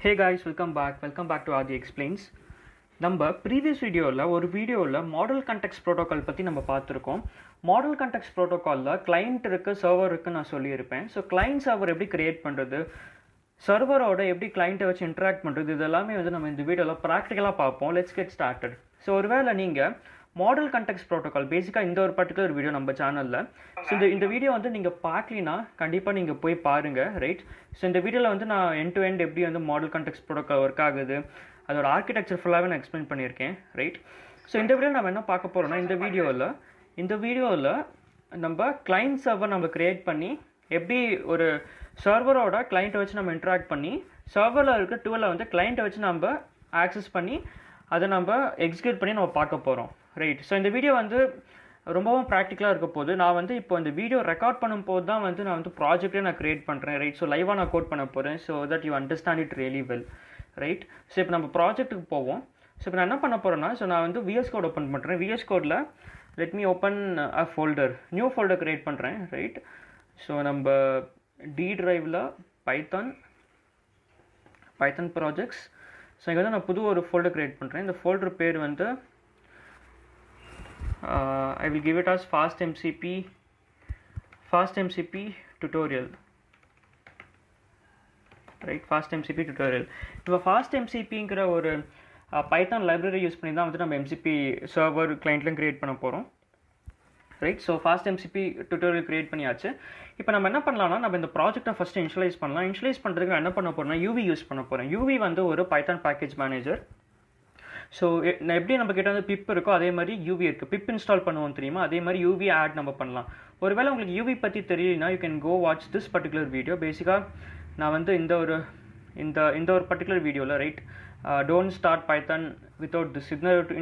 Hey guys, welcome back to Adi Explains. நம்ம previous வீடியோவில் model context protocol பற்றி நம்ம பார்த்துருக்கோம். மாடல் கண்டெக்ஸ்ட் ப்ரோட்டோகாலில் கிளைண்ட் இருக்குது, சர்வர் இருக்குன்னு நான் சொல்லியிருப்பேன். ஸோ கிளைண்ட் சர்வர் எப்படி க்ரியேட் பண்ணுறது, சர்வரோட எப்படி கிளைண்ட்டை வச்சு இன்ட்ராக்ட் பண்ணுறது, இது எல்லாமே வந்து நம்ம இந்த வீடியோவில் ப்ராக்டிக்கலாக பார்ப்போம். Let's get started. ஸோ ஒருவேளை நீங்கள் மாடல் கண்டெக்ஸ்ட் ப்ரோட்டோகால் பேசிக்காக இந்த ஒரு பர்டிகுலர் வீடியோ நம்ம சேனலில், ஸோ இந்த வீடியோ வந்து நீங்கள் பார்க்கலினா கண்டிப்பாக நீங்கள் போய் பாருங்கள், ரைட்? ஸோ இந்த வீடியோவில் வந்து நான் எண்ட் டு எண்ட் எப்படி வந்து மாடல் கண்டெக்ஸ்ட் ப்ரோட்டோகால் ஒர்க் ஆகுது, அதோட ஆர்கிடெக்சர் ஃபுல்லாகவே நான் எக்ஸ்பிளைன் பண்ணியிருக்கேன், ரைட்? ஸோ இந்த வீடியோவில் நம்ம என்ன பார்க்க போகிறோம்னா, இந்த வீடியோவில் நம்ம கிளைண்ட் சர்வர் நம்ம க்ரியேட் பண்ணி எப்படி ஒரு சர்வரோட கிளைண்ட்டை வச்சு நம்ம இன்ட்ராக்ட் பண்ணி சர்வரில் இருக்க டூலை வந்து கிளைண்ட்டை வச்சு நம்ம ஆக்சஸ் பண்ணி அதை நம்ம எக்ஸிக்யூட் பண்ணி நம்ம பார்க்க போகிறோம், ரைட்? ஸோ இந்த வீடியோ வந்து ரொம்பவும் ப்ராக்டிக்கலாக இருக்க போது. நான் வந்து இப்போ இந்த வீடியோ ரெக்கார்ட் பண்ணும்போது தான் வந்து நான் வந்து ப்ராஜெக்டே நான் க்ரியேட் பண்ணுறேன், ரைட்? ஸோ லைவாக நான் கோட் பண்ண போகிறேன், so that you understand it really well, right? So இப்போ நம்ம ப்ராஜெக்ட்டுக்கு போவோம். ஸோ இப்போ நான் என்ன பண்ண போகிறேன்னா, ஸோ நான் வந்து VS Code ஓப்பன் பண்ணுறேன். VS Codeல் let me open a folder, new folder create பண்ணுறேன், ரைட்? ஸோ நம்ம டி ட்ரைவில் பைத்தன் ப்ராஜெக்ட்ஸ். ஸோ இங்கே வந்து நான் புது ஒரு ஃபோல்டர் க்ரியேட் பண்ணுறேன். இந்த ஃபோல்டர் பேர் வந்து I will give it as fastMCP tutorial, right? fastMCP tutorial. இப்போ fastMCPங்கிற ஒரு பைத்தான் லைப்ரரி யூஸ் பண்ணி தான் வந்து நம்ம MCP சர்வர் கிளைண்ட்லாம் க்ரியேட் பண்ண போகிறோம், right? So fastMCP tutorial create பண்ணியாச்சு. இப்போ நம்ம என்ன பண்ணலாம்னா, நம்ம இந்த ப்ராஜெக்டை ஃபஸ்ட்டு இனிஷியலைஸ் பண்ணலாம். இனிஷியலைஸ் பண்ணுறதுக்கு நான் என்ன பண்ண போகிறேன்னா, UV யூஸ் பண்ண போகிறேன். UV வந்து ஒரு பைத்தான் பேக்கேஜ் மேனேஜர். ஸோ நான் எப்படி நம்ம கிட்ட வந்து பிப் இருக்கோ அதே மாதிரி யூவி இருக்குது. பிப் இன்ஸ்டால் பண்ணுவோம் தெரியுமா, அதே மாதிரி யூவி ஆட் நம்ம பண்ணலாம். ஒருவேளை உங்களுக்கு யூவி பற்றி தெரியலனா you can go watch this particular video. பேசிக்காக நான் வந்து இந்த ஒரு பர்டிகுலர் வீடியோவில், right, don't start Python without this,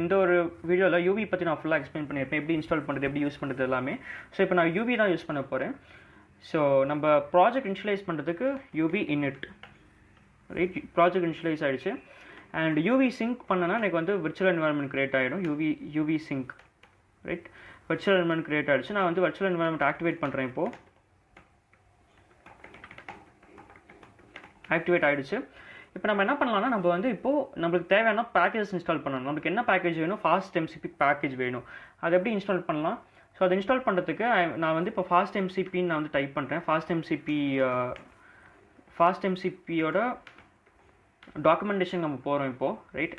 இந்த ஒரு வீடியோவில் யூவி பற்றி நான் ஃபுல்லாக எக்ஸ்பிளைன் பண்ணியிருப்பேன், எப்படி இன்ஸ்டால் பண்ணுறது, எப்படி யூஸ் பண்ணுறது எல்லாமே. ஸோ இப்போ நான் யூவி தான் யூஸ் பண்ண போகிறேன். ஸோ நம்ம ப்ராஜெக்ட் இனிஷியலைஸ் பண்ணுறதுக்கு UV init, right? Project initialise ஆகிடுச்சு. அண்ட் யூவி சிங்க் பண்ணனா எனக்கு வந்து விர்ச்சுவல் என்வாயர்மெண்ட் க்ரியேட் ஆகிடும். UV sync, right? Virtual environment create ஆகிடுச்சு. நான் வந்து விர்ச்சுவல் என்வாயர்மெண்ட் ஆக்டிவேட் பண்ணுறேன். இப்போது ஆக்டிவேட் ஆகிடுச்சு. இப்போ நம்ம என்ன பண்ணலாம்னா, நம்ம வந்து இப்போது நம்மளுக்கு தேவையான பேக்கேஜஸ் இன்ஸ்டால் பண்ணணும். நம்மளுக்கு என்ன பேக்கேஜ் வேணும்? fastMCP பேக்கேஜ் வேணும். அதை எப்படி இன்ஸ்டால் பண்ணலாம்? ஸோ அதை இன்ஸ்டால் பண்ணுறதுக்கு நான் வந்து இப்போ fastMCPன்னு நான் வந்து டைப் பண்ணுறேன். fastMCPயோட டாக்குமெண்டேஷன் நம்ம போகிறோம் இப்போது, ரைட்?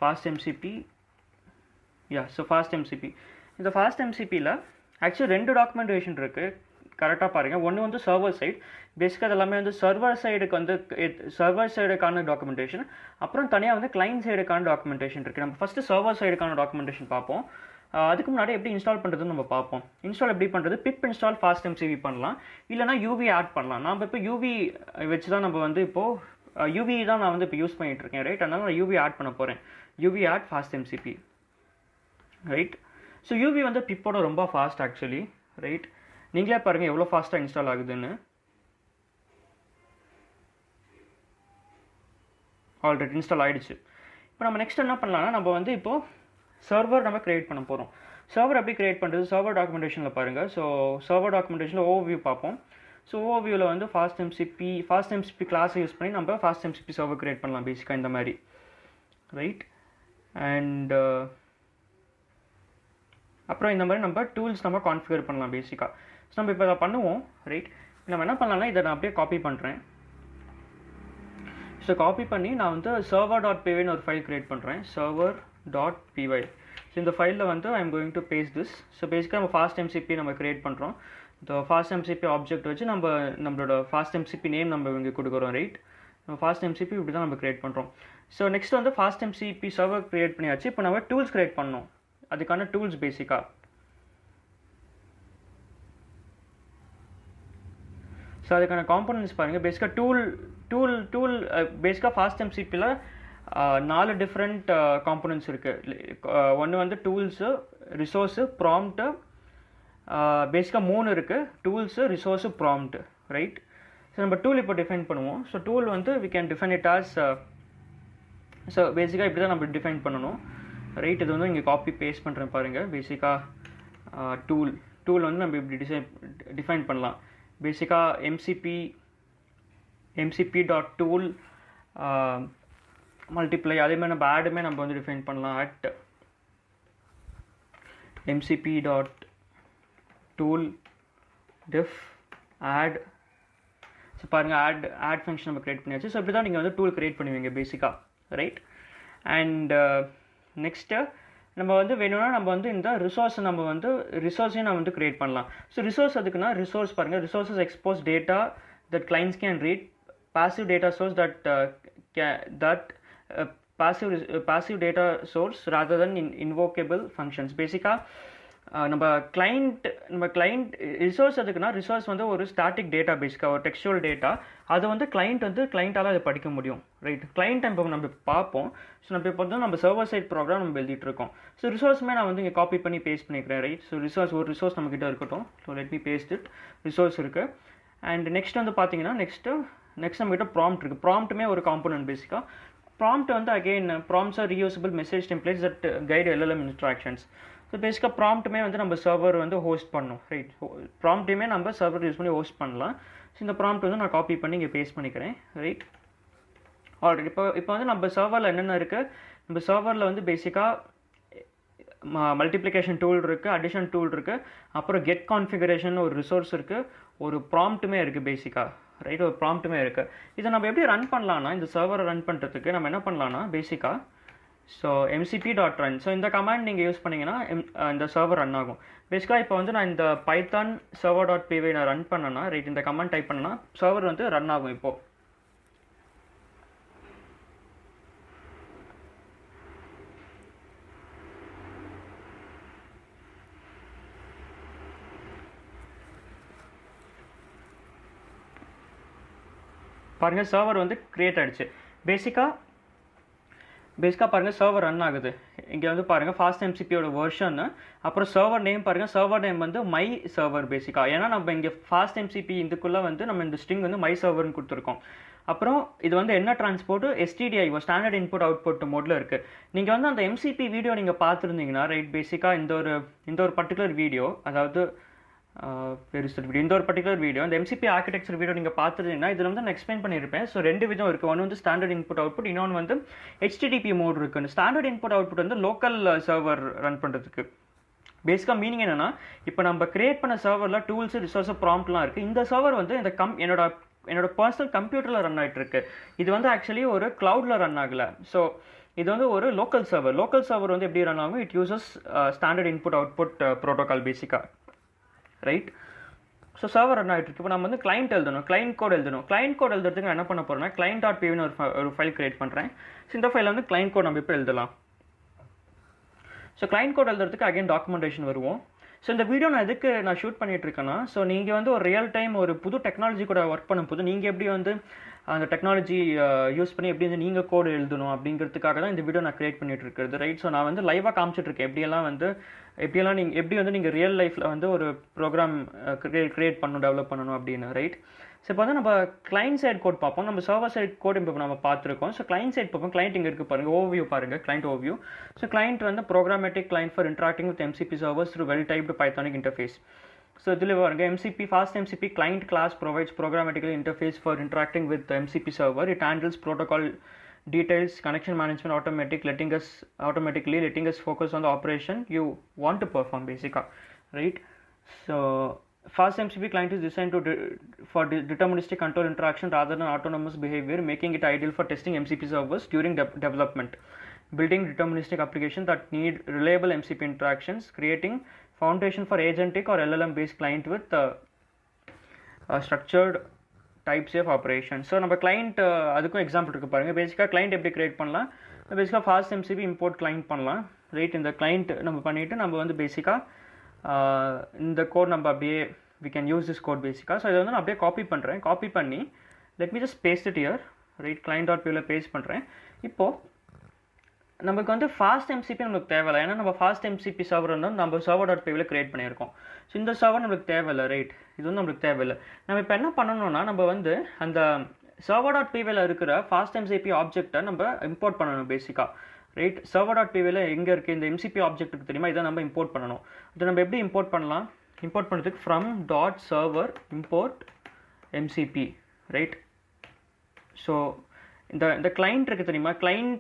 fastMCP, so fastMCP. இந்த fastMCPயில் ஆக்சுவலி 2 டாக்குமெண்டேஷன் இருக்குது, கரெக்டாக பாருங்கள். ஒன்று வந்து சர்வர் சைடு, பேசிக்காக அது எல்லாமே வந்து சர்வர் சைடுக்கான டாக்குமெண்டேஷன். அப்புறம் தனியாக வந்து கிளைண்ட் சைடுக்கான டாக்குமெண்டேஷன் இருக்குது. நம்ம ஃபஸ்ட்டு சர்வர் சைடுக்கான டாக்குமெண்டேஷன் பார்ப்போம். அதுக்கு முன்னாடி எப்படி இன்ஸ்டால் பண்ணுறதுன்னு நம்ம பார்ப்போம். இன்ஸ்டால் எப்படி பண்ணுறது? பிப் இன்ஸ்டால் fastMCP பண்ணலாம், இல்லைனா யூவி ஆட் பண்ணலாம். நம்ம இப்போ யூவி வச்சு தான் நம்ம வந்து இப்போது யூவி தான் நான் வந்து இப்போ யூஸ் பண்ணிகிட்ருக்கேன், ரைட்? அதனால் நான் யூவி ஆட் பண்ண போகிறேன். UV add fastMCP, right? So UV வந்து பிப்போட ரொம்ப ஃபாஸ்ட் ஆக்சுவலி, ரைட்? நீங்களே பாருங்கள் எவ்வளோ ஃபாஸ்ட்டாக இன்ஸ்டால் ஆகுதுன்னு. ஆல்ரெடி இன்ஸ்டால் ஆகிடுச்சு. இப்போ நம்ம நெக்ஸ்ட் என்ன பண்ணலாம்னா, நம்ம வந்து இப்போது சர்வர் நம்ம க்ரியேட் பண்ண போகிறோம். சர்வர் எப்படி க்ரியேட் பண்ணுறது? சர்வர் டாக்குமெண்டேஷனில் பாருங்கள். ஸோ சர்வர் டாக்குமெண்டேஷனில் ஓவர்வியூ பார்ப்போம். ஸோ ஓவர்வியூவில் வந்து fastMCP கிளாஸை யூஸ் பண்ணி நம்ம fastMCP சர்வர் க்ரியேட் பண்ணலாம், பேசிக்காக இந்த மாதிரி, ரைட்? அண்ட் அப்புறம் இந்த மாதிரி நம்ம டூல்ஸ் நம்ம கான்ஃபிகர் பண்ணலாம் பேசிக்காக. ஸோ நம்ம இப்போ அதை பண்ணுவோம், ரைட்? நம்ம என்ன பண்ணலாம்னா, இதை நான் அப்படியே காப்பி பண்ணுறேன். ஸோ காப்பி பண்ணி நான் வந்து server.py ஒரு ஃபைல் க்ரியேட் பண்ணுறேன். server.py. ஸோ இந்த ஃபைலில் வந்து I am going to paste this. So பேசிக்காக நம்ம fastMCP நம்ம க்ரியேட் பண்ணுறோம். இந்த fastMCP ஆப்ஜெக்ட் வச்சு நம்மளோட fastMCP நேம் நம்ம இங்கே கொடுக்குறோம், ரைட்? நம்ம fastMCP இப்படி தான் நம்ம க்ரியேட் பண்ணுறோம். ஸோ நெக்ஸ்ட் வந்து fastMCP சர்வர் க்ரியேட் பண்ணியாச்சு. இப்போ நம்ம டூல்ஸ் க்ரியேட் பண்ணோம். அதுக்கான டூல்ஸ் பேசிக்காக ஸோ அதுக்கான காம்போனன்ட்ஸ் பாருங்கள். பேசிக்காக டூல் பேசிக்காக fastMCPயில் 4 டிஃப்ரெண்ட் காம்போனன்ட்ஸ் இருக்குது. ஒன்று வந்து டூல்ஸு, ரிசோர்ஸு, ப்ராம்ப்ட்டு. பேசிக்காக 3 இருக்குது: tools, resource, prompt, right? So நம்ம டூல் இப்போ டிஃபைன் பண்ணுவோம். ஸோ டூல் வந்து we can define it as, so பேசிக்காக இப்படி தான் நம்ம டிஃபைன் பண்ணணும், ரைட்? இது வந்து இங்கே காப்பி பேஸ்ட் பண்ணுறேன் பாருங்கள். பேசிக்காக டூல் வந்து நம்ம இப்படி டிஃபைன் பண்ணலாம். பேசிக்காக mcp.tool மல்டிப்ளை அதே மாதிரி நம்ம ஆடுமே நம்ம வந்து டிஃபைன் பண்ணலாம் at mcp dot tool def add. So பாருங்கள் ஆட் ஃபங்க்ஷன் நம்ம க்ரியேட் பண்ணியாச்சு. ஸோ இப்படி தான் நீங்கள் வந்து டூல் க்ரியேட் பண்ணுவீங்க பேசிக்காக, ரைட்? அண்ட் நெக்ஸ்ட்டு நம்ம வந்து வேணும்னா நம்ம வந்து இந்த ரிசோர்ஸை ரிசோர்ஸையும் நம்ம வந்து க்ரியேட் பண்ணலாம். ஸோ ரிசோர்ஸ் அதுக்குன்னா ரிசோர்ஸ் பாருங்கள், resources expose data that clients can read, passive data source passive data source rather than invocable functions. பேசிக்காக நம்ம கிளைண்ட் ரிசோர்ஸ் எதுக்குன்னா ரிசோர்ஸ் வந்து ஒரு ஸ்டாட்டிக் டேட்டா, பேசிக்காக ஒரு டெக்ஸ்டுவல் டேட்டா. அது வந்து கிளைண்ட்டால் அதை படிக்க முடியும், ரைட்? கிளைண்ட் இப்போ நம்ம பார்ப்போம். ஸோ நம்ம இப்போ வந்து நம்ம சர்வர் சைட் ப்ரோக்ராம் நம்ம எழுதிட்டு இருக்கோம். ஸோ ரிசோர்ஸுமே நான் வந்து இங்கே காப்பி பண்ணி பேஸ்ட் பண்ணிக்கிறேன், ரைட்? ஸோ ஒரு ரிசோர்ஸ் நம்மக்கிட்ட இருக்கட்டும். So let me paste it. Resource இருக்குது. அண்ட் நெக்ஸ்ட் வந்து பார்த்தீங்கன்னா நெக்ஸ்ட் நம்மகிட்ட ப்ராம்ப்ட் இருக்குது. ப்ராம்ப்ட்டுமே ஒரு காம்பனன்ட் பேசிக்காக. ப்ராம்ப்ட் வந்து again prompts are reusable message templates that guide LLM instructions. So பேசிக்காக ப்ராம்ப்ட்டுமே வந்து நம்ம சர்வர் வந்து ஹோஸ்ட் பண்ணணும், ரைட்? ப்ராம்ப்ட்டையுமே நம்ம சர்வர் யூஸ் பண்ணி ஹோஸ்ட் பண்ணலாம். ஸோ இந்த ப்ராம்ப்ட் வந்து நான் காப்பி பண்ணி இங்கே பேஸ்ட் பண்ணிக்கிறேன், ரைட்? ஆல்ரெடி இப்போ வந்து நம்ம சர்வரில் என்னென்ன இருக்குது, நம்ம சர்வரில் வந்து பேசிக்காக மல்டிப்ளிகேஷன் டூல் இருக்குது, அடிஷன் டூல் இருக்குது, அப்புறம் கெட் கான்ஃபிகரேஷன் ஒரு ரிசோர்ஸ் இருக்குது, ஒரு ப்ராம்ப்ட்டுமே இருக்குது பேசிக்காக, ரைட்? ஒரு ப்ராம்ப்ட்டுமே இருக்குது. இதை நம்ம எப்படி ரன் பண்ணலான்னா, இந்த சர்வரை ரன் பண்ணுறதுக்கு நம்ம என்ன பண்ணலான்னா பேசிக்காக ஸோ mcp.run. ஸோ இந்த கமாண்ட் நீங்கள் யூஸ் பண்ணிங்கன்னா இந்த சர்வர் ரன் ஆகும். பேசிக்காக இப்போ வந்து நான் இந்த பைத்தான் server.py நான் ரன் பண்ணேன்னா, ரைட், இந்த கமாண்ட் டைப் பண்ணேன்னா சர்வர் வந்து ரன் ஆகும். இப்போது பாருங்கள் சர்வர் வந்து க்ரியேட் ஆகிடுச்சு. பேசிக்காக பாருங்கள் சர்வர் ரன் ஆகுது. இங்கே வந்து பாருங்கள் ஃபாஸ்ட் MCPயோட வெர்ஷன், அப்புறம் சர்வர் நேம் பாருங்கள். சர்வர் நேம் வந்து மை சர்வர் பேசிக்காக. ஏன்னா நம்ம இங்கே ஃபாஸ்ட் MCP இதுக்குள்ளே வந்து நம்ம இந்த ஸ்ட்ரிங் வந்து மை சர்வர்னு கொடுத்துருக்கோம். அப்புறம் இது வந்து என்ன transport STDIO standard input output மோடில் இருக்குது. நீங்கள் வந்து அந்த MCP வீடியோ நீங்கள் பார்த்துருந்தீங்கன்னா, ரைட், பேசிக்காக இந்த ஒரு பர்டிகுலர் வீடியோ, அதாவது இந்த ஒரு பர்டிகுலர் வீடியோ, இந்த MCP ஆர்கிடெக்சர் வீடியோ நீங்கள் பார்த்துருந்தீங்கன்னா இதில் வந்து நான் எக்ஸ்பிளைன் பண்ணியிருப்பேன். ஸோ ரெண்டு விதம் இருக்குது. ஒன்று வந்து ஸ்டாண்டர்ட் இன்புட் அவுட்புட், இன்னொன்று வந்து HTTP மோட் இருக்குது. ஸ்டாண்டர்ட் இன்புட் அவுட்புட் வந்து லோக்கல் சர்வர் ரன் பண்ணுறதுக்கு. பேசிக்காக மீனிங் என்னென்னா, இப்போ நம்ம கிரியேட் பண்ண சர்வரில் டூல்ஸு ரிசோர்ஸு ப்ராம்ப்ட்லாம் இருக்குது. இந்த சர்வர் வந்து இந்த என்னோட பர்சனல் கம்ப்யூட்டரில் ரன் ஆகிட்டு இருக்கு. இது வந்து ஆக்சுவலி ஒரு க்ளவுடில் ரன் ஆகலை. ஸோ இது வந்து ஒரு லோக்கல் சர்வர் வந்து எப்படி ரன் ஆகும், it uses standard input output protocol பேசிக்காக, ரைட்? ஸோ சர்வர் ரன் ஆகிட்டு இருக்கு. இப்போ நம்ம வந்து கிளைண்ட் கோட் எழுதணும். கிளைண்ட் கோட் எழுதுறதுக்கு நான் என்ன பண்ண போகிறேன்னா client.py ஒரு ஃபைல் கிரியேட் பண்ணுறேன். ஸோ இந்த ஃபைலில் வந்து கிளைண்ட் கோட் நம்ம இப்போ எழுதலாம். ஸோ கிளைண்ட் கோட் எழுதுறதுக்கு அகைன் டாக்குமெண்டேஷன் வருவோம். ஸோ இந்த வீடியோ நான் ஷூட் பண்ணிட்டு இருக்கேன்னா, ஸோ நீங்கள் வந்து ஒரு ரியல் டைம் ஒரு புது டெக்னாலஜி கூட ஒர்க் பண்ணும்போது நீங்கள் எப்படி வந்து அந்த டெக்னாலஜி யூஸ் பண்ணி எப்படி வந்து நீங்கள் கோடு எழுதணும் அப்படிங்கிறதுக்காக தான் இந்த வீடியோ நான் கிரியேட் பண்ணிட்டு இருக்கிறது, ரைட்? ஸோ நான் வந்து லைவாக காமிச்சிட்ருக்கேன் எப்படியெல்லாம் நீங்கள் ரியல் லைஃப்பில் வந்து ஒரு ப்ரோக்ராம் கிரியேட் பண்ணணும், டெவலப் பண்ணணும் அப்படின்னு, ரைட்? ஸோ இப்போ வந்து நம்ம கிளைண்ட் சைட் கோட் பார்ப்போம். நம்ம சர்வர் சைட் கோட் இப்போ நம்ம பார்த்துருக்கோம். ஸோ கிளைண்ட் சைட் பார்ப்போம். கிளைண்ட் இங்கே இருக்குது பாருங்கள், ஓவியூ பாருங்கள், கிளைண்ட் ஓவியூ. ஸோ கிளைண்ட் வந்து programmatic client for interacting with MCP servers through well typed pythonic interface. So இதில் பாருங்கள் fast MCP client class provides programmatically interface for interacting with the MCP server. It handles protocol details, connection management automatically letting us focus on the operation you want to perform basically, right? So fast MCP client is designed for deterministic control interaction rather than autonomous behavior, making it ideal for testing MCP servers during development, building deterministic applications that need reliable MCP interactions, creating foundation for agentic or LLM based client with structured types of operation. So நம்ம client அதுக்கும் example இருக்குது பாருங்கள். பேசிக்காக client எப்படி create பண்ணலாம், பேசிக்காக fast MCP import client பண்ணலாம், right? இந்த கிளைண்ட் நம்ம பண்ணிவிட்டு நம்ம வந்து பேசிக்காக இந்த கோட் நம்ம அப்படியே we can use this code பேசிக்காக. ஸோ இதை வந்து நான் அப்படியே காப்பி பண்ணி let me just paste it here, right? client.py paste பண்ணுறேன். இப்போது நமக்கு வந்து ஃபாஸ்ட் MCP நம்மளுக்கு தேவையில்லை, ஏன்னா நம்ம ஃபாஸ்ட் MCP சர்வர் வந்து நம்ம server.py கிரியேட் பண்ணியிருக்கோம். ஸோ இந்த சர்வர் நம்மளுக்கு தேவையில்லை, ரைட்? இது வந்து நம்மளுக்கு தேவையில்லை. நம்ம இப்போ என்ன பண்ணணும்னா, நம்ம வந்து அந்த server.py இருக்கிற ஃபாஸ்ட் MCP ஆப்ஜெக்டை நம்ம இம்போர்ட் பண்ணணும் பேசிக்காக, ரைட்? server.py எங்கே இருக்குது இந்த MCP ஆப்ஜெக்ட்டுக்கு தெரியுமா, இதை நம்ம இம்போர்ட் பண்ணணும். இதை நம்ம எப்படி இம்போர்ட் பண்ணலாம், இம்போர்ட் பண்ணுறதுக்கு from .server import MCP, right? So இந்த கிளைண்ட் இருக்குது தெரியுமா,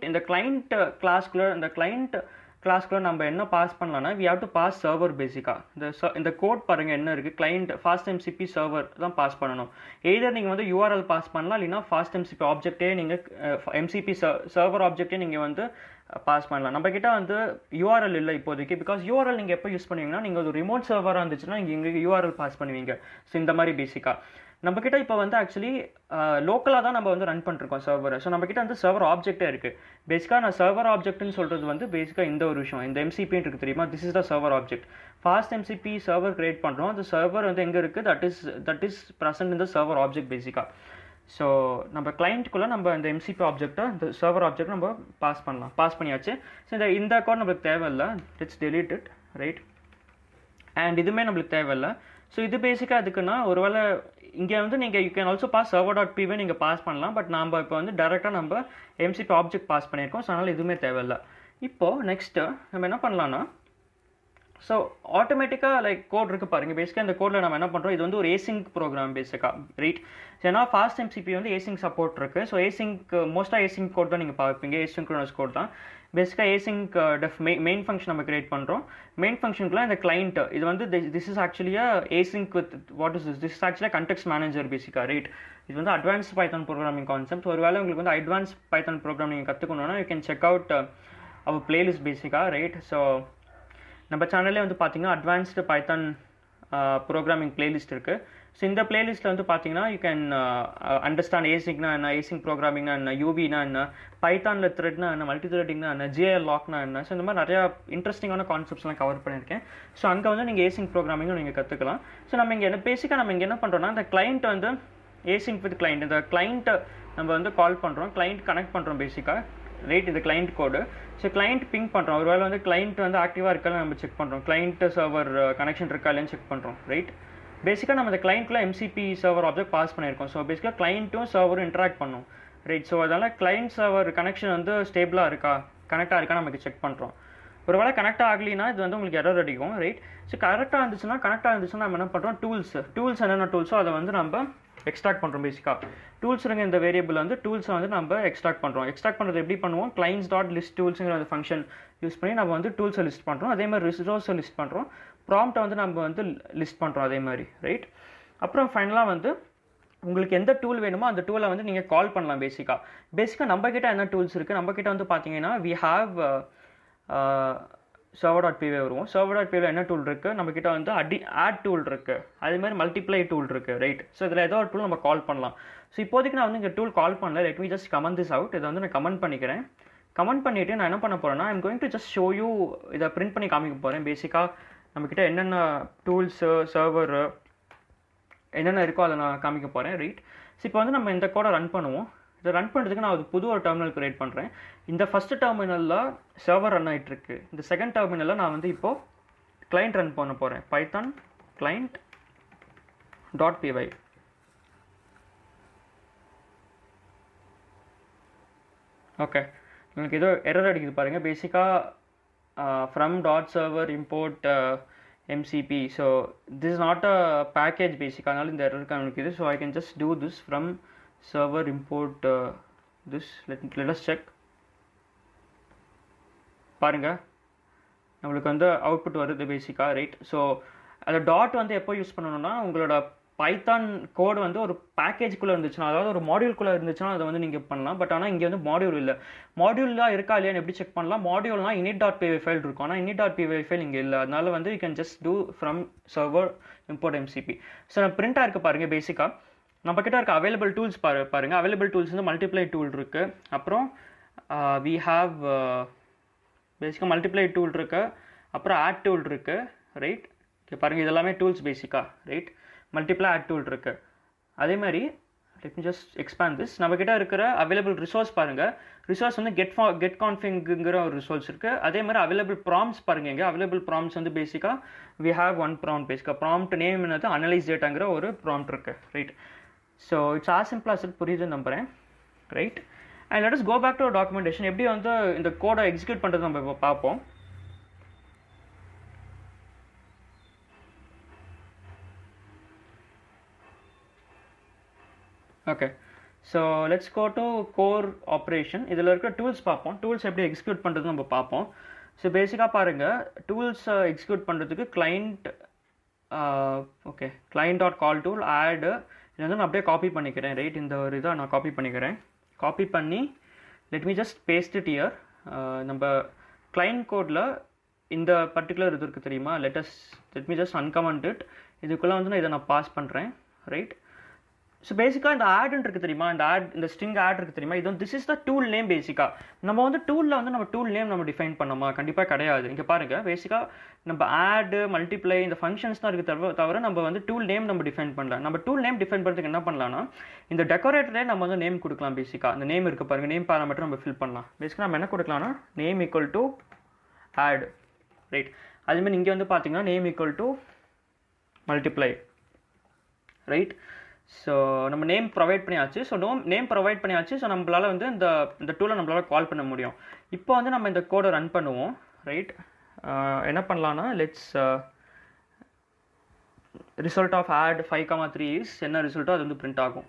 இந்த கிளைண்ட் கிளாஸ்க்குள்ளே நம்ம என்ன பாஸ் பண்ணலாம்னா we have to pass server பேசிக்காக. இந்த கோட் பாருங்கள் என்ன இருக்குது, கிளைண்ட் ஃபாஸ்ட் எம்சிபி சர்வர் தான் பாஸ் பண்ணணும். எய்தர் நீங்கள் வந்து URL பாஸ் பண்ணலாம், இல்லைனா ஃபாஸ்ட் எம்சிபி ஆப்ஜெக்டே நீங்கள் எம்சிபி சர்வர் ஆப்ஜெக்டே நீங்கள் வந்து பாஸ் பண்ணலாம். நம்மக்கிட்ட வந்து URL இல்லை இப்போதைக்கு. பிகாஸ் URL நீங்கள் எப்போ யூஸ் பண்ணுவீங்கன்னா, நீங்கள் ஒரு ரிமோட் சர்வராக இருந்துச்சுன்னா நீங்கள் எங்களுக்கு URL பாஸ் பண்ணுவீங்க. ஸோ இந்த மாதிரி பேசிக்காக நம்மக்கிட்ட இப்போ வந்து ஆக்சுவலி லோக்கலாக தான் நம்ம வந்து ரன் பண்ணிருக்கோம் சர்வரை. ஸோ நம்மக்கிட்ட வந்து சர்வர் ஆப்ஜெக்டே இருக்குது. பேசிக்காக நான் சர்வர் ஆப்ஜெக்ட்னு சொல்கிறது வந்து பேசிக்காக இந்த ஒரு விஷயம், இந்த எம்சிபின்னு இருக்குது தெரியுமா, this is the server object. Fast MCB server create பண்ணுறோம், அந்த சர்வர் வந்து எங்கே இருக்குது, that is present in the server object பேசிக்காக. ஸோ நம்ம கிளைண்ட்டுக்குள்ளே நம்ம இந்த எம்சிபி ஆப்ஜெக்டை, இந்த சர்வர் ஆப்ஜெக்ட் நம்ம பாஸ் பண்ணியாச்சு. ஸோ இந்த கோட் நம்மளுக்கு தேவையில்லை, let's delete it, right. And இதுவுமே நம்மளுக்கு தேவையில்லை. ஸோ இது பேசிக்காக எதுக்குன்னா, ஒருவேளை இங்கே வந்து நீங்கள் you can also pass server.py நீங்கள் பாஸ் பண்ணலாம். பட் நம்ம இப்போ வந்து டேரெக்டாக நம்ம எம்சிபி ஆப்ஜெக்ட் பாஸ் பண்ணியிருக்கோம். ஸோ அதனால் இதுவுமே தேவையில்லை. இப்போது நெக்ஸ்ட்டு நம்ம என்ன பண்ணலான்னா, ஸோ ஆட்டோமேட்டிக்காக லைக் கோட் இருக்குது பாருங்கள். பேசிக்காக இந்த கோடில் நம்ம என்ன பண்ணுறோம், இது வந்து ஒரு ஏசிங்க் ப்ரோக்ராம் பேசிக்காக, ரைட். ஏன்னா ஃபாஸ்ட் எம்சிபி வந்து ஏசிங் சப்போர்ட் இருக்குது. ஸோ மோஸ்ட்டாக ஏசிங் கோட் தான் நீங்கள் பார்ப்பீங்க, ஏசிங்க்ரோனஸ் கோட் தான். பேசிக்காக ஏசிங்க் மெயின் ஃபங்க்ஷன் நம்ம கிரியேட் பண்ணுறோம். மெயின் ஃபங்க்ஷனுக்குள்ள இந்த கிளைண்ட் இது வந்து திஸ் இஸ் ஆக்சுவலியா async with what is this is ஆக்சுவலியாக கண்டெக்ஸ்ட் மேனேஜர் பேசிக்காக, ரைட். இது வந்து அட்வான்ஸ் பைத்தான் ப்ரோக்ராமிங் கான்செப்ட். ஒருவேளை உங்களுக்கு வந்து அட்வான்ஸ் பைத்தான் ப்ரோக்ராம் நீங்கள் கற்றுக்கணுன்னா you can check out our playlist பேசிக்காக, ரைட். ஸோ நம்ம சேனல்லே வந்து பார்த்தீங்கன்னா அட்வான்ஸ்டு பைத்தான் ப்ரோக்ராமிங் பிளேலிஸ்ட் இருக்குது. ஸோ இந்த பிளேலிஸ்ட்டில் வந்து பார்த்தீங்கன்னா யூ கேன் அண்டர்ஸ்டாண்ட் ஏசிங்னா என்ன, ஏசிங் ப்ரோக்ராமிங்னா என்ன, யூபினா என்ன, பைத்தானில் த்ரெட்னா என்ன, மல்டி த்ரெட்டிங்னா என்ன, ஜிஎல் லாக்னா என்ன. ஸோ இந்த மாதிரி நிறையா இன்ட்ரெஸ்டிங்கான கான்செப்ட்ஸ்லாம் கவர் பண்ணியிருக்கேன். ஸோ அங்கே வந்து நீங்கள் ஏசிங் ப்ரோக்ராமிங்கும் நீங்கள் கற்றுக்கலாம். ஸோ நம்ம இங்கே நம்ம இங்கே என்ன பண்ணுறோம்னா, இந்த கிளைண்ட் வந்து ஏசிங் வித் கிளைண்ட், இந்த கிளைண்ட்டை நம்ம வந்து கால் பண்ணுறோம், கிளைண்ட் கனெக்ட் பண்ணுறோம் பேசிக்காக, ரைட். இந்த கிளைண்ட் கோடு. ஸோ கிளைண்ட் பிங் பண்ணுறோம். ஒருவேளை வந்து கிளைண்ட் வந்து ஆக்டிவாக இருக்கான்னு நம்ம செக் பண்ணுறோம், கிளைண்ட் சர்வர் கனெக்ஷன் இருக்கா இல்லைன்னு செக் பண்ணுறோம், ரைட். பேசிக்காக நம்ம இந்த கிளைண்ட்டில் எம்சிபி சர்வர் ஆப்ஜெக்ட் பாஸ் பண்ணியிருக்கோம். ஸோ பேசிக்காக கிளைண்ட்டும் சர்வரும் இன்ட்ராக்ட் பண்ணும், ரைட். ஸோ அதனால் கிளைண்ட் சர்வர் கனெக்ஷன் வந்து ஸ்டேபிளாக இருக்கா, கனெக்டாக இருக்கா நமக்கு செக் பண்ணுறோம். ஒருவேளை கனெக்ட் ஆகலைன்னா இது வந்து உங்களுக்கு எரர் அடிக்கும், ரைட். ஸோ கனெக்டாக இருந்துச்சுன்னா நம்ம என்ன பண்ணுறோம், டூல்ஸ் என்னென்ன டூல்ஸோ அதை வந்து நம்ம எக்ஸ்ட்ராக்ட் பண்ணுறோம். பேசிக்காக டூல்ஸ் இருங்க இந்த வேரியபிள் வந்து டூல்ஸை வந்து நம்ம எக்ஸ்ட்ராக்ட் பண்ணுறோம். எக்ஸ்ட்ராக்ட் பண்ணுறது எப்படி பண்ணுவோம், clients.list டூல்ஸுங்கிற அந்த ஃபங்க்ஷன் யூஸ் பண்ணி நம்ம வந்து டூல்ஸை லிஸ்ட் பண்ணுறோம். அதே மாதிரி ரிசோர்ஸை லிஸ்ட் பண்ணுறோம், ப்ராம்ப்டை வந்து நம்ம வந்து லிஸ்ட் பண்ணுறோம் அதே மாதிரி, ரைட். அப்புறம் ஃபைனலாக வந்து உங்களுக்கு எந்த டூல் வேணுமோ அந்த டூலை வந்து நீங்கள் கால் பண்ணலாம். பேசிக்காக நம்மக்கிட்ட என்ன டூல்ஸ் இருக்குது, நம்மக்கிட்ட வந்து பார்த்தீங்கன்னா we have server.py வருவோம். server.py என்ன டூல் இருக்குது, நம்மக்கிட்ட வந்து ஆட் டூல் இருக்குது, அதே மாதிரி மல்டிப்ளை டூல் இருக்குது, ரைட். ஸோ இதில் ஏதோ ஒரு டூல் நம்ம கால் பண்ணலாம். ஸோ இப்போதைக்கு நான் வந்து இங்கே டூல் கால் பண்ணல, let me just comment this out. இதை வந்து நான் கமெண்ட் பண்ணிக்கிறேன். கமெண்ட் பண்ணிவிட்டு நான் என்ன பண்ண போகிறேன்னா, I'm going to just show you, இதை பிரிண்ட் பண்ணி காமிக்க போகிறேன். பேசிக்காக நம்மக்கிட்ட என்னென்ன டூல்ஸு சர்வரு என்னென்ன இருக்கோ அதை நான் காமிக்க போகிறேன், ரைட். ஸோ இப்போ வந்து நம்ம இந்த கோடை ரன் பண்ணுவோம். இதை ரன் பண்ணுறதுக்கு நான் ஒரு டெர்மினல் கிரியேட் பண்ணுறேன். இந்த ஃபஸ்ட்டு டெர்மினலில் சர்வர் ரன் ஆகிட்டுருக்கு. இந்த செகண்ட் டெர்மினலில் நான் வந்து இப்போது கிளைண்ட் ரன் பண்ண போகிறேன், பைத்தான் client.py. ஓகே, உங்களுக்கு ஏதோ எரர் அடிக்குது பாருங்கள். பேசிக்காக from .server import mcp. So this is not a package பேசிக்காக, அதனால இந்த எரர் காமிக்குது. So I can just do this from server import this. let us check. பாருங்க நம்மளுக்கு வந்து அவுட்புட் வருது பேசிக்காக, ரைட். ஸோ அந்த டாட் வந்து எப்போ யூஸ் பண்ணணும்னா, உங்களோட பைத்தான் கோடு வந்து ஒரு பேக்கேஜ்குள்ளே இருந்துச்சுன்னா, அதாவது ஒரு மாடியூல்குள்ளே இருந்துச்சுன்னா அதை வந்து நீங்கள் பண்ணலாம். பட் ஆனால் இங்கே வந்து மாடியூல் இல்லை. மாடியூல்லாம் இருக்கா இல்லையான்னு எப்படி செக் பண்ணலாம், மாடியூல்னா init.py ஃபைல் இருக்கும், ஆனால் init.py ஃபைல் இங்கே இல்லை. அதனால வந்து you can just do from server import mcp. So நான் பிரிண்டாக இருக்குது பாருங்கள். பேசிக்காக நம்மக்கிட்ட இருக்க அவைலபிள் டூல்ஸ் பாருங்கள். அவைலபிள் டூல்ஸ் வந்து மல்டிப்ளை டூல் இருக்குது, அப்புறம் we have பேசிக்காக மல்டிப்ளை டூல் இருக்குது, அப்புறம் ஆட் டூல் இருக்குது, ரைட். ஓகே பாருங்கள், இதெல்லாமே டூல்ஸ் பேசிக்காக, ரைட். மல்டிப்ளை ஆட் டூல் இருக்குது. அதே மாதிரி let me just expand this. நம்மக்கிட்ட இருக்கிற அவைலபிள் ரிசோர்ஸ் பாருங்கள். ரிசோர்ஸ் வந்து கெட் கான்ஃபிங்குங்கிற ஒரு ரிசோர்ஸ் இருக்குது. அதே மாதிரி அவைலபிள் ப்ராம்ப்ட்ஸ் பாருங்கள். இங்கே அவைலபிள் ப்ராம்ப்ட்ஸ் வந்து பேசிக்காக we have one prompt. பேசிக்காக ப்ராம்ப்ட் நேம் என்னது, அனலைஸ் டேட்டாங்கிற ஒரு ப்ராம்ப்ட் இருக்குது, right. So it's as simple as it, புரியுதுன்னு நம்புகிறேன், right. And let us go back to documentation. எப்படி வந்து இந்த கோடை எக்ஸிக்யூட் பண்ணுறது நம்ம இப்போ பார்ப்போம். Okay, so let's go to core operation. இதில் இருக்கிற டூல்ஸ் பார்ப்போம். டூல்ஸ் எப்படி எக்ஸிக்யூட் பண்ணுறது நம்ம பார்ப்போம். ஸோ பேசிக்காக பாருங்கள், டூல்ஸ் எக்ஸிக்யூட் பண்ணுறதுக்கு கிளைண்ட் ஓகே கிளைண்ட் டாட் கால் டூல் ஆட். இது வந்து நான் அப்படியே காப்பி பண்ணிக்கிறேன், ரைட்? இந்த ஒரு இதை நான் காப்பி பண்ணிக்கிறேன். காப்பி பண்ணி let me just paste it here. நம்ம கிளைண்ட் கோடில் இந்த பர்டிகுலர் இது இருக்குது தெரியுமா? Let me just uncomment it. இதுக்குள்ளே வந்து நான் இதை நான் பாஸ் பண்ணுறேன், ரைட்? ஸோ பேசிக்காக இந்த ஆட்னு இருக்குது தெரியுமா? இந்த ஸ்ட்ரிங் ஆட் இருக்குது தெரியுமா? இது வந்து this is the tool name. பேசிக்காக நம்ம வந்து டூலில் வந்து நம்ம டூல் நேம் நம்ம டிஃபைன் பண்ணோமா? கண்டிப்பாக கிடையாது. இங்கே பாருங்கள், பேசிக்காக நம்ம ஆடு மல்டிப்ளை இந்த ஃபங்க்ஷன்ஸ் தான் இருக்குது தவிர நம்ம வந்து டூல் நேம் நம்ம டிஃபைன் பண்ணலாம். நம்ம டூல் நேம் டிஃபைன் பண்ணுறதுக்கு என்ன பண்ணலாம்னா, இந்த டெக்கரேட்டரே நம்ம வந்து நேம் கொடுக்கலாம். பேசிக்காக அந்த நேம் இருக்குது பாருங்கள், நேம் பேராமீட்டர் நம்ம ஃபில் பண்ணலாம். பேசிக்காக நம்ம என்ன கொடுக்கலாம்னா name equal to add, right? அதுமாதிரி இங்கே வந்து பார்த்தீங்கன்னா name equal to multiply, right? So நம்ம நேம் ப்ரொவைட் பண்ணியாச்சு. ஸோ நேம் ப்ரொவைட் பண்ணியாச்சு. ஸோ நம்மளால் வந்து இந்த டூலை நம்மளால் கால் பண்ண முடியும். இப்போ வந்து நம்ம இந்த கோடை ரன் பண்ணுவோம், ரைட்? என்ன பண்ணலான்னா, let's result of add 5,3 is என்ன ரிசல்ட்டோ அது வந்து பிரிண்ட் ஆகும்,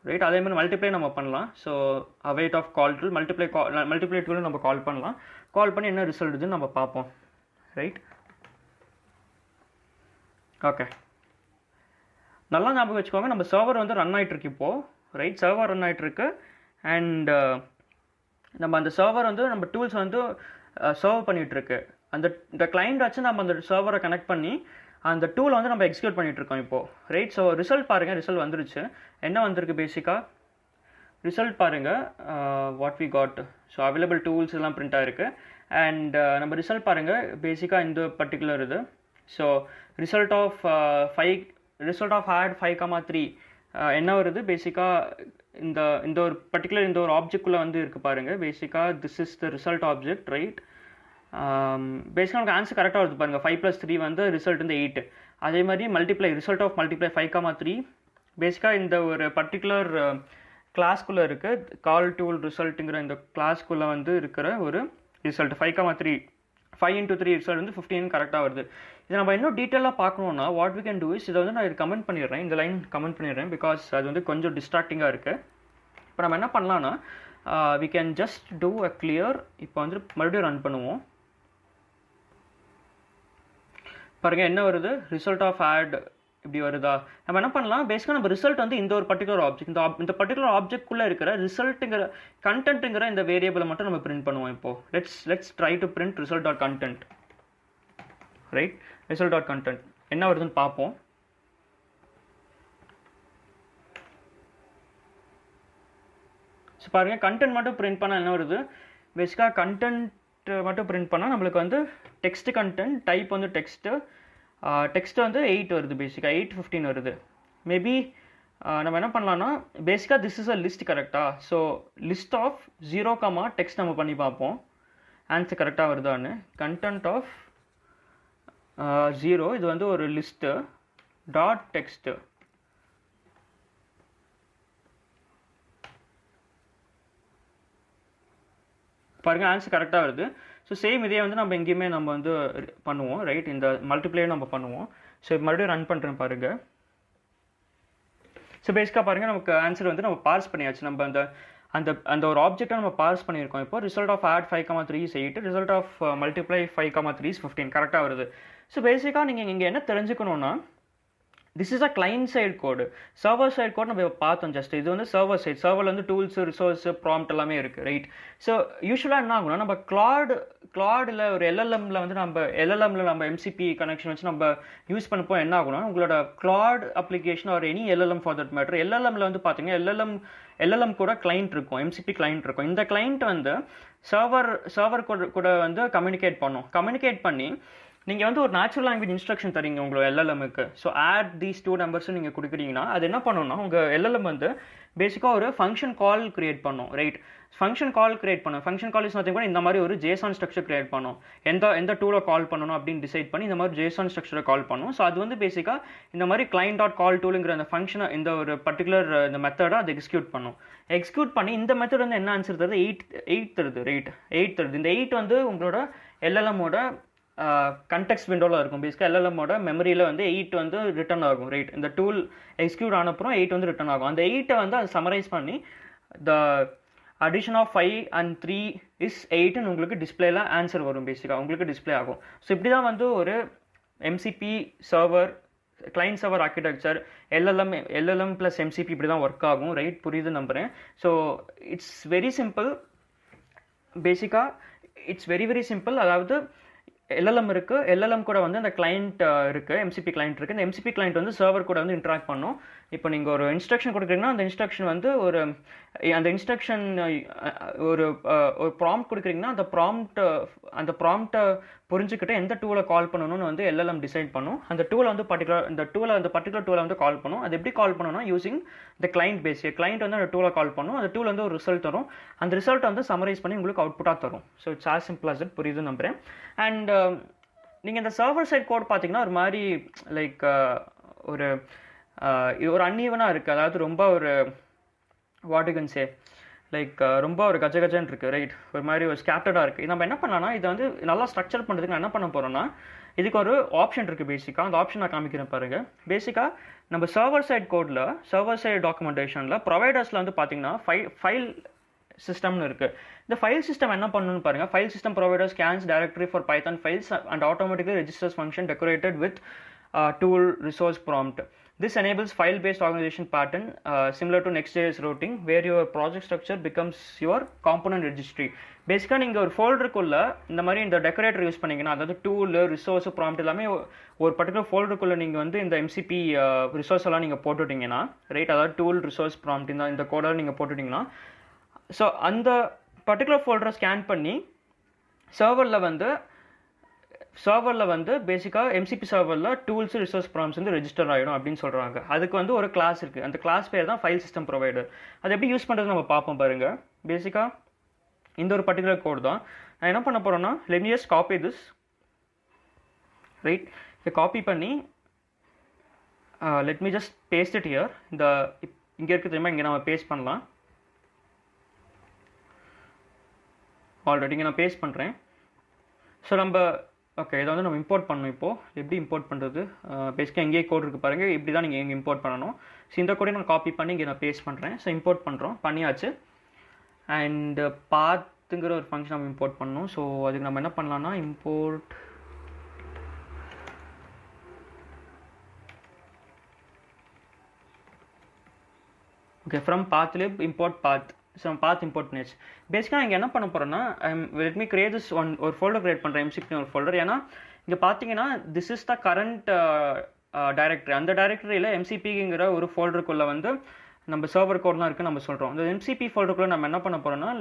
ரைட்? அதேமாதிரி மல்டிப்ளை நம்ம பண்ணலாம். So await of call tool multiply டூலும் நம்ம கால் பண்ணலாம். கால் பண்ணி என்ன ரிசல்ட் இதுன்னு நம்ம பார்ப்போம், ரைட்? ஓகே, நல்லா ஞாபகம் வச்சுக்கோங்க, நம்ம சர்வர் வந்து ரன் ஆகிட்டுருக்கு இப்போது, ரைட்? சர்வர் ரன் ஆகிட்டுருக்கு. அண்ட் நம்ம அந்த சர்வர் வந்து நம்ம டூல்ஸ் வந்து சர்வ் பண்ணிகிட்ருக்கு. இந்த கிளைண்ட் வச்சு நம்ம அந்த சர்வரை கனெக்ட் பண்ணி அந்த டூலை வந்து நம்ம எக்ஸிக்யூட் பண்ணிகிட்ருக்கோம் இப்போது, ரைட்? ஸோ ரிசல்ட் பாருங்கள், ரிசல்ட் வந்துருச்சு. என்ன வந்திருக்கு பேசிக்காக ரிசல்ட் பாருங்கள், what we got. So available tools எல்லாம் பிரிண்ட் ஆகிருக்கு. அண்ட் நம்ம ரிசல்ட் பாருங்கள், பேசிக்காக இந்த பர்டிகுலர் இது. ஸோ ரிசல்ட் ஆஃப் ஆட் 5,3 என்ன வருது? பேசிக்காக இந்த ஒரு பர்டிகுலர் இந்த ஒரு ஆப்ஜெக்ட்குள்ளே வந்து இருக்குது பாருங்கள். பேசிக்காக this is the result object, right? பேசிக்காக நமக்கு ஆன்சர் கரெக்டாக வருது பாருங்கள். 5 + 3 வந்து ரிசல்ட் வந்து 8. அதே மாதிரி மல்டிப்ளை ரிசல்ட் ஆஃப் மல்டிப்ளை 5,3 பேசிக்காக இந்த ஒரு பர்டிகுலர் கிளாஸ்க்குள்ளே இருக்குது, கால் டூல் ரிசல்ட்டுங்கிற இந்த கிளாஸ்க்குள்ளே வந்து இருக்கிற ஒரு ரிசல்ட் 5,3 5 × 3 ரிசல்ட் வந்து 15 கரெக்டாக வருது. இதை நம்ம இன்னும் டீட்டெயிலாக பார்க்கணுன்னா what we can do is, இதை வந்து நான் இது கமெண்ட் பண்ணிடுறேன், இந்த லைன் கமெண்ட் பண்ணிடுறேன், பிகாஸ் அது வந்து கொஞ்சம் டிஸ்ட்ராக்டிங்காக இருக்குது. இப்போ நம்ம என்ன பண்ணலான்னா, we can just do a clear. இப்போ வந்து மறுபடியும் ரன் பண்ணுவோம். பாருங்கள் என்ன வருது, ரிசல்ட் ஆஃப் ஆட் இப்படி வருதா? நம்ம என்ன பண்ணலாம், பேசிக்காக நம்ம ரிசல்ட் வந்து இந்த ஒரு பர்டிகுலர் ஆப்ஜெக்ட், இந்த பர்டிகுலர் ஆப்ஜெக்ட்குள்ளே இருக்கிற ரிசல்ட்டுங்கிற கண்டென்ட்டுங்கிற இந்த வேரியபிளை மட்டும் நம்ம பிரிண்ட் பண்ணுவோம். இப்போது let's try to print result dot content, right? Result dot content என்ன வருதுன்னு பார்ப்போம். ஸோ பாருங்கள், கண்டென்ட் மட்டும் பிரிண்ட் பண்ணால் என்ன வருது? பேசிக்காக கண்டென்ட் மட்டும் பிரிண்ட் பண்ணால் நம்மளுக்கு வந்து டெக்ஸ்ட் கண்டென்ட் டைப் வந்து டெக்ஸ்ட் வந்து 8 வருது. பேசிக்காக 8 15 வருது. மேபி நம்ம என்ன பண்ணலான்னா, பேசிக்காக திஸ் இஸ் அ லிஸ்ட், கரெக்டாக? ஸோ லிஸ்ட் ஆஃப் 0, டெக்ஸ்ட் நம்ம பண்ணி பார்ப்போம் ஆன்சர் கரெக்டாக வருதான்னு. கண்டென்ட் ஆஃப் 0 இது வந்து ஒரு லிஸ்ட்டு டாட் டெக்ஸ்ட்டு. பாருங்கள் ஆன்சர் கரெக்டாக வருது. ஸோ சேம் இதே வந்து நம்ம எங்கேயுமே நம்ம வந்து பண்ணுவோம், ரைட்? இந்த மல்டிப்ளே நம்ம பண்ணுவோம். ஸோ மறுபடியும் ரன் பண்ணுறேன் பாருங்கள். ஸோ பேசிக்காக பாருங்கள், நமக்கு ஆன்சர் வந்து நம்ம பார்ஸ் பண்ணியாச்சு. நம்ம அந்த ஒரு ஆப்ஜெக்டை நம்ம பார்ஸ் பண்ணியிருக்கோம். இப்போ result of add 5,3 is 8, result of multiply 5,3 is 15 கரெக்டாக வருது. ஸோ பேசிக்காக நீங்கள் இங்கே என்ன தெரிஞ்சுக்கணுன்னா, this is a client side code. Server side code நம்ம பார்த்தோம் ஜஸ்ட். இது வந்து சர்வர் சைடு. சர்வரில் வந்து டூல்ஸ், ரிசோர்ஸ், ப்ராம்ப்ட் எல்லாமே இருக்குது, ரைட்? ஸோ யூஸ்வலாக என்ன ஆகும்னா, நம்ம கிளாடில் ஒரு எல்எல்எம்மில் வந்து நம்ம எம்சிபி கனெக்ஷன் வச்சு நம்ம யூஸ் பண்ணப்போ என்ன ஆகும்னா, உங்களோட கிளாட் அப்ளிகேஷன் ஒரு any LLM for that matter, எல்எல்எம்மில் வந்து பார்த்தீங்கன்னா எல்எல்எம் கூட கிளைண்ட் இருக்கும், எம்சிபி கிளைண்ட் இருக்கும். இந்த கிளைண்ட் வந்து சர்வர் கூட வந்து கம்யூனிகேட் பண்ணி நீங்கள் வந்து ஒரு நேச்சுரல் லாங்குவேஜ் இன்ஸ்ட்ரக்ஷன் தரீங்க உங்களோட எல்எல்எம்க்கு. ஸோ ஆட் தீஸ் 2 numbers நீங்கள் கொடுக்குறீங்கன்னா அது என்ன பண்ணணும்னா, உங்கள் எல்எல்எம் வந்து பேசிக்காக ஒரு ஃபங்க்ஷன் கால் கிரியேட் பண்ணும், right? Function call is nothing கூட இந்த மாதிரி ஒரு ஜேசான் ஸ்ட்ரக்சர் கிரியேட் பண்ணும். எந்த டூலை கால் பண்ணணும் அப்படின்னு டிசைட் பண்ணி இந்த மாதிரி ஜேசான் ஸ்ட்ரக்சரை கால் பண்ணும். ஸோ அது வந்து பேசிக்காக இந்த மாதிரி கிளைண்ட் டாட் கால் டூலுங்கிற அந்த ஃபங்க்ஷனை, இந்த ஒரு பர்டிகுலர் இந்த மெத்தடை அது எக்ஸிக்யூட் பண்ணி இந்த மெத்தட் வந்து என்ன ஆன்சர் தருது? 8 தருது, ரைட்? 8 தருது. இந்த 8 வந்து உங்களோட எல்எல்எம்மோட கண்டெக்ஸ்ட் விண்டோவில் இருக்கும். பேசிக்காக எல்எல்எம்மோட மெமரியில் வந்து 8 வந்து ரிட்டர்ன் ஆகும், ரைட். இந்த டூல் எக்ஸிக்யூட் ஆனப்புறம் 8 வந்து ரிட்டர்ன் ஆகும். அந்த 8 வந்து அது சமரைஸ் பண்ணி the addition of 5 and 3 is 8ன்னு உங்களுக்கு டிஸ்பிளேல ஆன்சர் வரும், பேசிக்காக உங்களுக்கு டிஸ்பிளே ஆகும். ஸோ இப்படி தான் வந்து ஒரு MCB server client server architecture LLM plus MCB இப்படி தான் ஒர்க் ஆகும், ரைட். புரியுது நம்புகிறேன். ஸோ இட்ஸ் வெரி சிம்பிள், பேசிக்காக இட்ஸ் வெரி வெரி சிம்பிள். அதாவது எல்எல்எம் இருக்குது, எல்எல்எம் கூட வந்து அந்த கிளைண்ட் இருக்குது, எம்சிபி கிளைண்ட் இருக்குது. இந்த எம்சிபி கிளைண்ட் வந்து சர்வர் கூட வந்து இன்ட்ராக்ட் பண்ணும். இப்போ நீங்கள் ஒரு இன்ஸ்ட்ரக்ஷன் கொடுக்குறீங்கன்னா அந்த இன்ஸ்ட்ரக்ஷன் வந்து அந்த இன்ஸ்ட்ரக்ஷன் ஒரு ப்ராம்ப்ட் கொடுக்குறீங்கன்னா அந்த ப்ராம்ப்டை புரிஞ்சுக்கிட்டு எந்த டூலை கால் பண்ணணும்னு வந்து எல்எல்எம் டிசைட் பண்ணும். அந்த பர்டிகுலர் டூலை வந்து கால் பண்ணும். அது எப்படி கால் பண்ணணும்னா using the client basic. Client வந்து அந்த டூலை கால் பண்ணும். அந்த டூல் வந்து ஒரு ரிசல்ட் தரும். அந்த ரிசல்ட்டை வந்து சமரைஸ் பண்ணி உங்களுக்கு அவுட்புட்டாக தரும். So it's as simple as it. புரியுது நம்புகிறேன். அண்ட் நீங்கள் இந்த சர்வர் சைட் கோட் பார்த்தீங்கன்னா ஒரு மாதிரி லைக் ஒரு அன்ஈவனாக இருக்குது. அதாவது ரொம்ப ஒரு what you can say like ரொம்ப ஒரு கஜன்னு இருக்குது, ரைட். ஒரு மாதிரி ஒரு ஸ்கேட்டர்டாக இருக்குது. நம்ம என்ன பண்ணலாம்னா இதை வந்து நல்லா ஸ்ட்ரக்சர் பண்ணுறதுக்கு நான் என்ன பண்ண போகிறோன்னா இதுக்கு ஒரு ஆப்ஷன் இருக்குது பேசிக்காக. அந்த ஆப்ஷன் நான் காமிக்கிறேன் பாருங்கள். பேசிக்காக நம்ம சர்வர் சைட் கோடில் சர்வர் சைட் டாக்குமெண்டேஷனில் ப்ரொவைடர்ஸில் வந்து பார்த்தீங்கன்னா ஃபைல் சிஸ்டம்னு இருக்குது. இந்த ஃபைல் சிஸ்டம் என்ன பண்ணணும்னு பாருங்கள். File system provider scans directory for Python files and automatically registers function decorated with tool resource prompt. This enables file-based organization pattern similar to Next.js routing, where your project structure becomes your component registry. பேசிக்காக நீங்கள் ஒரு ஃபோல்டருக்குள்ளே இந்த மாதிரி இந்த decorator use பண்ணிங்கன்னா, அதாவது tool resource prompt எல்லாமே ஒரு பர்டிகுலர் ஃபோல்டருக்குள்ளே நீங்கள் வந்து இந்த எம்சிபி ரிசோர்ஸ் எல்லாம் நீங்கள் போட்டுவிட்டிங்கன்னா, ரைட். அதாவது டூல் ரிசோர்ஸ் ப்ராம்ப்ட் இந்த கோடை நீங்கள் போட்டுவிட்டிங்கன்னா, ஸோ அந்த பர்டிகுலர் ஃபோல்டரை ஸ்கேன் பண்ணி சர்வரில் வந்து பேசிக்காக எம்சிபி சர்வரில் டூல்ஸ் ரிசோர்ஸ் ப்ராம்ப்ட்ஸ் வந்து ரெஜிஸ்டர் ஆகிடும் அப்படின்னு சொல்கிறாங்க. அதுக்கு வந்து ஒரு கிளாஸ் இருக்குது. அந்த கிளாஸ் பேர் தான் ஃபைல் சிஸ்டம் ப்ரொவைடர். அது எப்படி யூஸ் பண்ணுறது நம்ம பார்ப்போம் பாருங்கள். பேசிக்காக இந்த ஒரு பர்டிகுலர் கோட் தான் நான் என்ன பண்ண போகிறேன்னா, let me just copy this, right. இதை காப்பி பண்ணி let me just paste it here. இங்கே இருக்குது தெரியுமா, இங்கே நம்ம பேஸ்ட் பண்ணலாம். ஆல்ரெடி இங்கே நான் பேஸ்ட் பண்ணுறேன். ஸோ ஓகே, இதை வந்து நம்ம இம்போர்ட் பண்ணணும். இப்போது எப்படி இம்போர்ட் பண்ணுறது? பேசிக்காக எங்கேயே கோட் இருக்குது பாருங்கள். இப்படி தான் நீங்கள் எங்கே இம்போர்ட் பண்ணணும். ஸோ இந்த கோடை நான் காப்பி பண்ணி இங்கே நான் பேஸ்ட் பண்ணுறேன். ஸோ இம்போர்ட் பண்ணியாச்சு. அண்ட் பாத்துங்கிற ஒரு ஃபங்க்ஷன் நம்ம இம்போர்ட் பண்ணணும். ஸோ அதுக்கு நம்ம என்ன பண்ணலாம்னா import okay from path-lib import path. So path import பண்ணியாச்சு. பேசிக்காக இங்கே என்ன பண்ண போகிறோன்னா, லெட் மீ கிரியேட் திஸ் ஒரு ஃபோல்டர் கிரியேட் பண்ணுறேன், எம்சிபி ஒரு ஃபோல்டர். ஏன்னா இங்கே பார்த்தீங்கன்னா this is the current directory. அந்த டைரக்டரியில் எம்சிபிங்கிற ஒரு ஃபோல்டருக்குள்ளே வந்து நம்ம சர்வர் கோட்லாம் இருக்குது நம்ம சொல்கிறோம். இந்த எம்சிபி ஃபோல்டருக்குள்ளே நம்ம என்ன பண்ண போகிறோம்னா,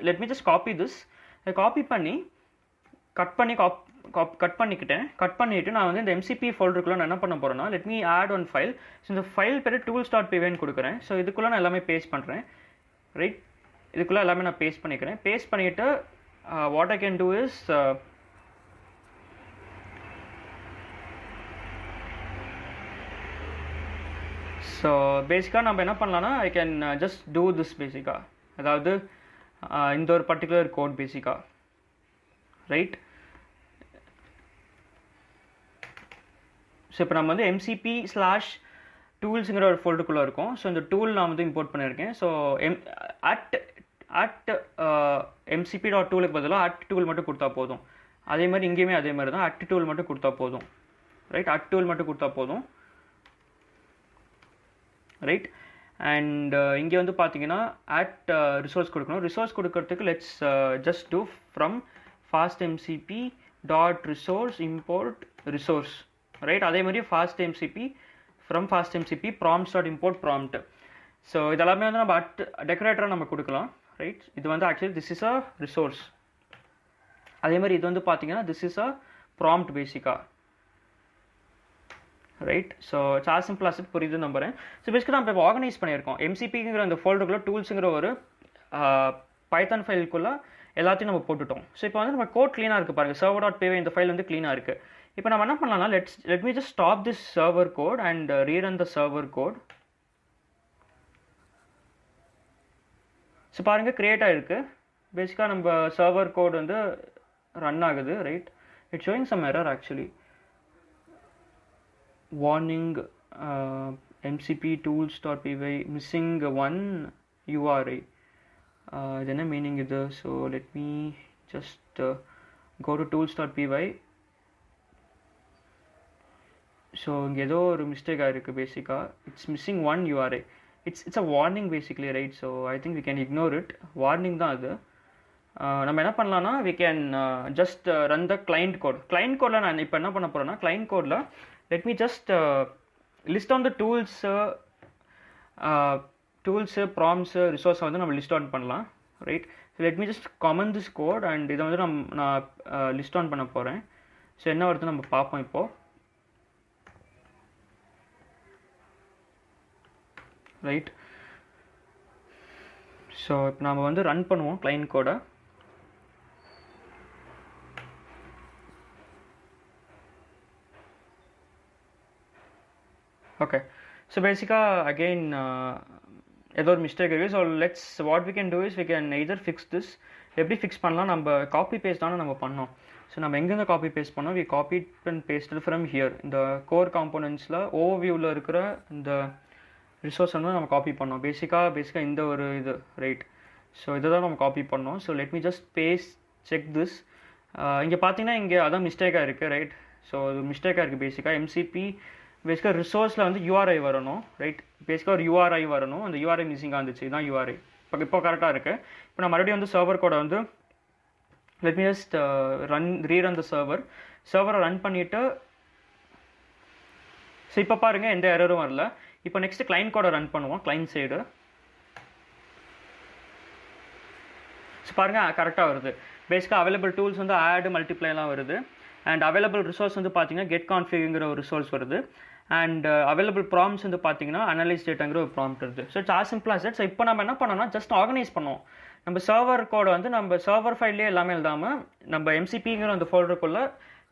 let me just copy this. Copy பண்ணி கட் பண்ணிவிட்டு நான் வந்து இந்த எம்சிபி ஃபோல்டருக்குள்ளே நான் என்ன பண்ண போகிறேன்னா, let me add one file. So இந்த ஃபைல் பேர் tools.pyன்னு கொடுக்குறேன். ஸோ இதுக்குள்ளே நான் எல்லாமே பேஸ்ட் பண்ணுறேன், ரைட். இதுக்குள்ளே எல்லாமே நான் பேஸ்ட் பண்ணிக்கிறேன். பேஸ்ட் பண்ணிவிட்டு what I can do is so பேசிக்காக நம்ம என்ன பண்ணலான்னா, I can just do this பேசிக்காக. அதாவது இந்த ஒரு பர்டிகுலர் கோட் பேசிக்காக, ரைட். ஸோ இப்போ நம்ம வந்து mcp/tools-ங்கிற ஒரு ஃபோல்டருக்குள்ளே இருக்கும். ஸோ இந்த டூல் நான் வந்து இம்போர்ட் பண்ணியிருக்கேன். ஸோ at mcp.tool-க்கு பதிலாக @tool மட்டும் கொடுத்தா போதும். அதே மாதிரி இங்கேயுமே அதே மாதிரி தான், @tool மட்டும் கொடுத்தா போதும், ரைட். @tool மட்டும் கொடுத்தா போதும், ரைட். அண்ட் இங்கே வந்து பார்த்தீங்கன்னா ரிசோர்ஸ் கொடுக்கணும். ரிசோர்ஸ் கொடுக்கறதுக்கு let's just do from fastmcp.resource import resource, right. அதே மாதிரி from fastmcp prompts.import prompt. So இதெல்லாமே வந்து நம்ம டெக்கரேட்டராக நம்ம கொடுக்கலாம், ரைட். இது வந்து actually this is a resource. அதே மாதிரி இது வந்து பார்த்தீங்கன்னா திஸ் இஸ் அ ப்ராம்ப்ட் பேசிக்காக, right. So it's as simple as it. புரியுது நம்புறேன். ஸோ பேசிக்காக நம்ம இப்போ ஆர்கனைஸ் பண்ணியிருக்கோம். எம்சிபிங்கிற அந்த ஃபோல்டருக்குள்ளே டூல்ஸுங்கிற ஒரு பைத்தான் ஃபைலுக்குள்ளே எல்லாத்தையும் நம்ம போட்டுட்டோம். ஸோ இப்போ வந்து நம்ம கோட் க்ளீனாக இருக்குது பாருங்கள். server.py இந்த ஃபைல் வந்து க்ளீனாக இருக்குது. இப்போ நம்ம என்ன பண்ணலாம்னா, let me just stop this server code and rerun the server code. So பாருங்கள் கிரியேட் ஆகிருக்கு. பேசிக்காக நம்ம சர்வர் கோட் வந்து ரன் ஆகுது, right. It's showing some error actually. Warning, MCP tools.py missing one URI. இது என்ன மீனிங் இது? So let me just go to tools.py. So இங்கே ஏதோ ஒரு மிஸ்டேக் ஆகிருக்கு பேசிக்காக. It's missing one URI. It's a warning basically, right? So I think we can ignore it. Warning தான் அது. நம்ம என்ன பண்ணலான்னா we can just run the client code. Client கோடில் நான் இப்போ என்ன பண்ண போகிறேன்னா, கிளைண்ட் கோடில் let me just list on the tools prompts resource வந்து நம்ம லிஸ்ட் ஆன் பண்ணலாம், right? So let me just comment this code and இதை வந்து நான் லிஸ்ட் ஆன் பண்ண போகிறேன். ஸோ என்ன வருது நம்ம பார்ப்போம் இப்போது, ரைட்? ஸோ இப்போ நம்ம வந்து ரன் பண்ணுவோம் கிளைண்ட் கோடை. Okay, so basically again ஏதோ ஒரு மிஸ்டேக் இருக்குது. So let's what we can do is we can either fix this. எப்படி ஃபிக்ஸ் பண்ணலாம்? நம்ம காப்பி பேஸ்ட் தானே நம்ம பண்ணோம். ஸோ நம்ம எங்கேருந்து காப்பி பேஸ்ட் பண்ணோம்? We copy and paste from here. இந்த கோர் காம்போனன்ட்ஸில் ஓவர்வியூவில் இருக்கிற இந்த ரிசோர்ஸ் வந்து நம்ம காப்பி பண்ணோம். பேசிக்காக இந்த ஒரு இது, ரைட்? ஸோ இதை தான் நம்ம காப்பி பண்ணோம். So let me just paste check this. இங்கே பார்த்தீங்கன்னா இங்கே அதான் மிஸ்டேக்காக இருக்குது, ரைட்? ஸோ இது மிஸ்டேக்காக இருக்குது. பேசிக்காக எம்சிபி பேசிக்காக ரிசோர்ஸில் வந்து URI வரணும், ரைட்? பேசிக்காக ஒரு URI வரணும். அந்த URI மிஸ்ஸிங்காக இருந்துச்சு. இதுதான் URI. இப்போ கரெக்டாக இருக்குது. இப்போ நான் மறுபடியும் வந்து சர்வர் கோடை வந்து லெட் மீ ஜஸ்ட் ரீரன் த சர்வரை ரன் பண்ணிவிட்டு, ஸோ இப்போ பாருங்கள் எந்த எரரும் வரல. இப்போ நெக்ஸ்ட்டு கிளைண்ட் கோடை ரன் பண்ணுவோம், கிளைண்ட் சைடு. ஸோ பாருங்கள் கரெக்டாக வருது. பேசிக்காக அவைலபிள் டூல்ஸ் வந்து ஆட் மல்டிப்ளைலாம் வருது. அண்ட் அவைலபிள் ரிசோர்ஸ் வந்து பார்த்தீங்கன்னா கெட் கான்ஃபிகுங்கிற ஒரு ரிசோர்ஸ் வருது. அண்ட் அவைலபிள் ப்ராம்ப்ட்ஸ் வந்து பார்த்தீங்கன்னா அனலைஸ் டேட்டாங்கிற ஒரு ப்ராம்ப்ட் வருது. So it's as simple as that. So இப்போ நம்ம என்ன பண்ணோம்னா ஜஸ்ட் ஆர்கனைஸ் பண்ணோம். நம்ம சர்வர் கோடை வந்து நம்ம சர்வர் ஃபைல்லேயே எல்லாமே எழுதாமல் நம்ம எம்சிபிங்கிற அந்த ஃபோல்டருக்குள்ளே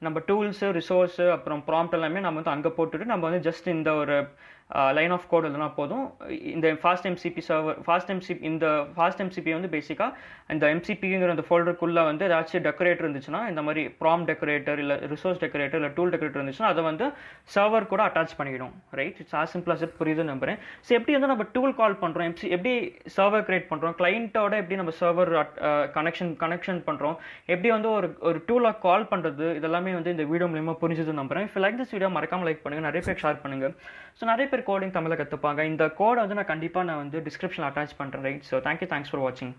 நம்ம டூல்ஸு, ரிசோர்ஸு, அப்புறம் ப்ராம்ப்ட் எல்லாமே நம்ம வந்து அங்கே போட்டுட்டு நம்ம வந்து ஜஸ்ட் இந்த ஒரு லைன் ஆஃப் கோட் எழுதுனா போதும். இந்த ஃபாஸ்ட் எம்சிபி வந்து பேசிக்காக இந்த எம்சிபிங்கிற அந்த ஃபோல்டருக்குள்ளே வந்து ஏதாச்சும் டெக்கரேட்டர் இருந்துச்சுன்னா, இந்த மாதிரி ப்ராம்ப்ட் டெக்கரேட்டர் இல்லை ரிசோர்ஸ் டெக்கரேட்டர் இல்லை டூல் டெக்கரேட்டர் இருந்துச்சுன்னா அதை வந்து சர்வர் கூட அட்டாச் பண்ணிவிடும், right? It's as simple as புரியுதுன்னு நம்புறேன். ஸோ எப்படி வந்து நம்ம டூல் கால் பண்ணுறோம், எப்படி சர்வர் கிரியேட் பண்ணுறோம், கிளைண்ட்டோட எப்படி நம்ம சர்வர் கனெக்ஷன் பண்ணுறோம், எப்படி வந்து ஒரு டூலை கால் பண்ணுறது, இதெல்லாமே வந்து இந்த வீடியோ மூலமாக புரிஞ்சது நம்புறேன். இப்போ லைக் திஸ் வீடியோ மறக்காமல் லைக் பண்ணுங்கள், நிறைய பேர் ஷேர் பண்ணுங்கள். ஸோ நிறைய பேர் கோடிங் தமிழில் கற்றுப்பாங்க. இந்த கோடை வந்து நான் கண்டிப்பாக வந்து டிஸ்கிரிப்ஷனில் அட்டாச் பண்ணுறேன், ரைட்? ஸோ தேங்க்ஸ் ஃபார் வாட்சிங்.